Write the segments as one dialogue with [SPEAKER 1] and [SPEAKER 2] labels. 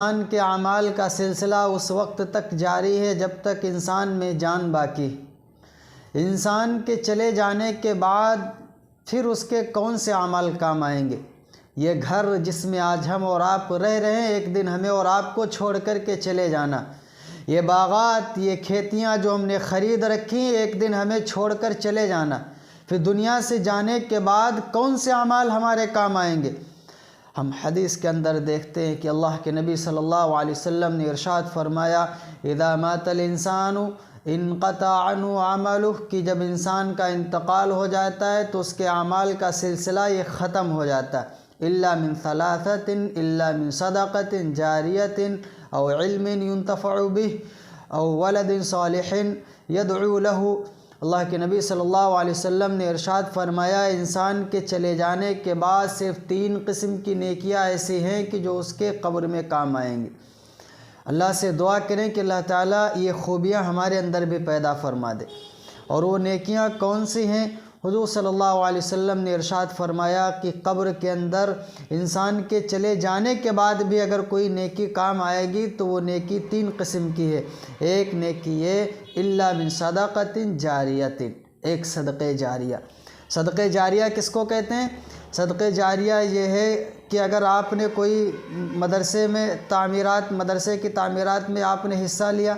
[SPEAKER 1] انسان کے اعمال کا سلسلہ اس وقت تک جاری ہے جب تک انسان میں جان باقی۔ انسان کے چلے جانے کے بعد پھر اس کے کون سے اعمال کام آئیں گے؟ یہ گھر جس میں آج ہم اور آپ رہ رہے ہیں، ایک دن ہمیں اور آپ کو چھوڑ کر کے چلے جانا۔ یہ باغات، یہ کھیتیاں جو ہم نے خرید رکھی، ایک دن ہمیں چھوڑ کر چلے جانا۔ پھر دنیا سے جانے کے بعد کون سے اعمال ہمارے کام آئیں گے؟ ہم حدیث کے اندر دیکھتے ہیں کہ اللہ کے نبی صلی اللہ علیہ وسلم نے ارشاد فرمایا، اذا مات الانسان انقطع عنہ عملہ، کہ جب انسان کا انتقال ہو جاتا ہے تو اس کے اعمال کا سلسلہ یہ ختم ہو جاتا ہے، الا من ثلاثۃ، الا من صدقۃ جاریۃ او علم ينتفع به او ولد صالح يدعو له۔ اللہ کے نبی صلی اللہ علیہ وسلم نے ارشاد فرمایا، انسان کے چلے جانے کے بعد صرف 3 قسم کی نیکیاں ایسی ہیں کہ جو اس کے قبر میں کام آئیں گی۔ اللہ سے دعا کریں کہ اللہ تعالیٰ یہ خوبیاں ہمارے اندر بھی پیدا فرما دے۔ اور وہ نیکیاں کون سی ہیں؟ حضور صلی اللہ علیہ وسلم نے ارشاد فرمایا کہ قبر کے اندر انسان کے چلے جانے کے بعد بھی اگر کوئی نیکی کام آئے گی تو وہ نیکی 3 قسم کی ہے۔ ایک نیکی یہ الا من صدقۃ جاریۃ، ایک صدقہ جاریہ۔ صدقہ جاریہ کس کو کہتے ہیں؟ صدقہ جاریہ یہ ہے کہ اگر آپ نے کوئی مدرسے کی تعمیرات میں آپ نے حصہ لیا،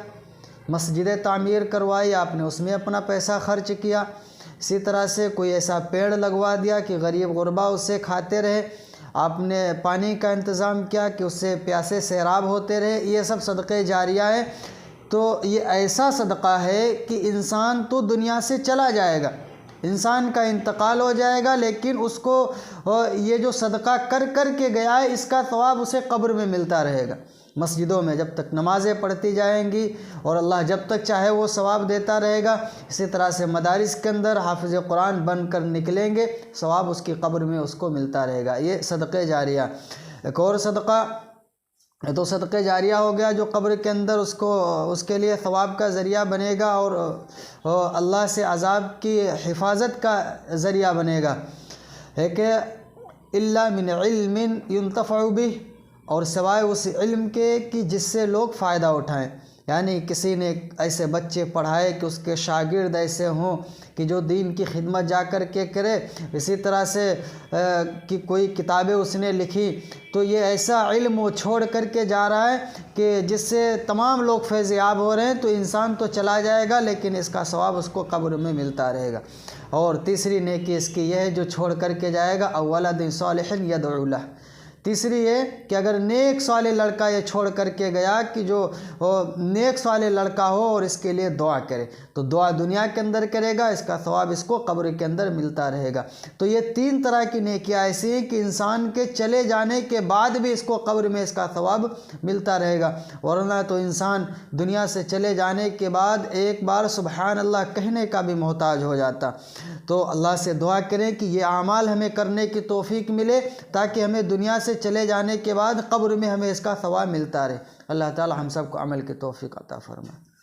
[SPEAKER 1] مسجد تعمیر کروائی، آپ نے اس میں اپنا پیسہ خرچ کیا، اسی طرح سے کوئی ایسا پیڑ لگوا دیا کہ غریب غربا اس سے کھاتے رہے، آپ نے پانی کا انتظام کیا کہ اس سے پیاسے سیراب ہوتے رہے، یہ سب صدقہ جاریہ ہے۔ تو یہ ایسا صدقہ ہے کہ انسان تو دنیا سے چلا جائے گا، انسان کا انتقال ہو جائے گا، لیکن اس کو یہ جو صدقہ کر کر کے گیا ہے اس کا ثواب اسے قبر میں ملتا رہے گا۔ مسجدوں میں جب تک نمازیں پڑھتی جائیں گی اور اللہ جب تک چاہے وہ ثواب دیتا رہے گا، اسی طرح سے مدارس کے اندر حافظ قرآن بن کر نکلیں گے، ثواب اس کی قبر میں اس کو ملتا رہے گا۔ یہ صدقہ جاریہ۔ ایک اور صدقہ تو صدقہ جاریہ ہو گیا جو قبر کے اندر اس کے لیے ثواب کا ذریعہ بنے گا اور اللہ سے عذاب کی حفاظت کا ذریعہ بنے گا۔ ایک الا من علم ينتفع به، اور سوائے اس علم کے کہ جس سے لوگ فائدہ اٹھائیں، یعنی کسی نے ایسے بچے پڑھائے کہ اس کے شاگرد ایسے ہوں کہ جو دین کی خدمت جا کر کے کرے، اسی طرح سے کہ کوئی کتابیں اس نے لکھی، تو یہ ایسا علم وہ چھوڑ کر کے جا رہا ہے کہ جس سے تمام لوگ فیض یاب ہو رہے ہیں، تو انسان تو چلا جائے گا لیکن اس کا ثواب اس کو قبر میں ملتا رہے گا۔ اور تیسری نیکی اس کی یہ ہے جو چھوڑ کر کے جائے گا، او ولد صالح يدعو له۔ تیسری یہ کہ اگر نیک صالح لڑکا یہ چھوڑ کر کے گیا کہ جو نیک صالح لڑکا ہو اور اس کے لیے دعا کرے، تو دعا دنیا کے اندر کرے گا، اس کا ثواب اس کو قبر کے اندر ملتا رہے گا۔ تو یہ 3 طرح کی نیکیاں ایسی ہیں کہ انسان کے چلے جانے کے بعد بھی اس کو قبر میں اس کا ثواب ملتا رہے گا، ورنہ تو انسان دنیا سے چلے جانے کے بعد ایک بار سبحان اللہ کہنے کا بھی محتاج ہو جاتا۔ تو اللہ سے دعا کریں کہ یہ اعمال ہمیں کرنے کی توفیق ملے تاکہ ہمیں دنیا سے چلے جانے کے بعد قبر میں ہمیں اس کا ثواب ملتا رہے۔ اللہ تعالی ہم سب کو عمل کی توفیق عطا فرمائے۔